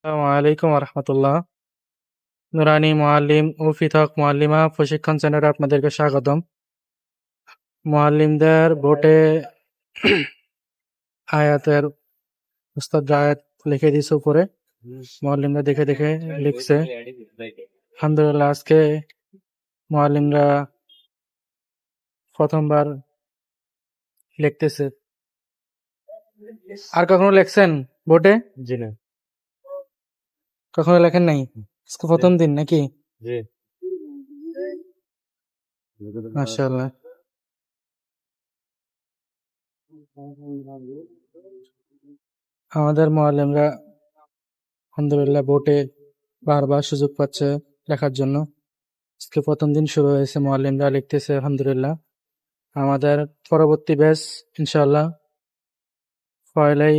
আসসালামু আলাইকুম রহমতুল্লাহ। নুরানি মুআল্লিম ও পৃথক মুআল্লিমা প্রশিক্ষণ সেন্টারে আপনাদেরকে স্বাগতম। মুআল্লিমদের বোর্ডে আয়াতের উস্তাদ আয়াত লিখে দিয়েছে উপরে, মুআল্লিমরা দেখে দেখে লিখছে। আলহামদুলিল্লাহ, আজকে মুআল্লিমরা প্রথমবার লিখতেছে। আর কখনো লেখছেন বোর্ডে? জি না। কখনো লেখেন নাই? আজকে প্রথম দিন নাকি? জি। মাশাআল্লাহ। আমাদের মুআল্লিমরা আলহামদুলিল্লাহ বোর্ডে বারবার সুযোগ পাচ্ছে লেখার জন্য। আজকে প্রথম দিন শুরু হয়েছে, মুআল্লিমরা লিখতেছে আলহামদুলিল্লাহ। আমাদের পরবর্তী ব্যাচ ইনশাআল্লাহ 1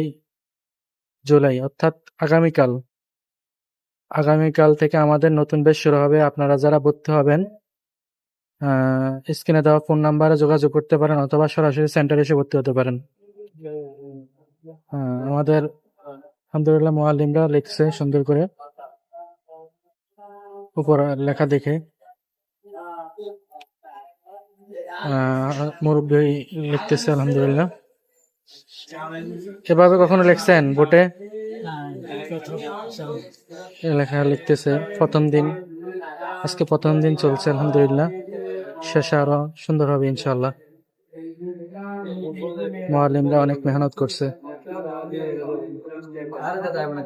জুলাই অর্থাৎ আগামীকাল থেকে আমাদের নতুন ব্যাচ শুরু হবে। আপনারা যারা ভর্তি হবেন স্ক্রিনে দেওয়া ফোন নাম্বারে যোগাযোগ করতে পারেন অথবা সরাসরি সেন্টারে এসে ভর্তি হতে পারেন। আমাদের আলহামদুলিল্লাহ মুআল্লিমরা লিখছে সুন্দর করে, উপর লেখা দেখে। মুরব্বী লিখতেছে আলহামদুলিল্লাহ। এভাবে কখনো লিখছেন বোর্ডে? লেখা লিখতেছে প্রথম দিন, আজকে প্রথম দিন চলছে আলহামদুলিল্লাহ। শেষে আরো সুন্দর হবে ইনশাআল্লাহ। মুআল্লিমরা অনেক মেহনত করছে।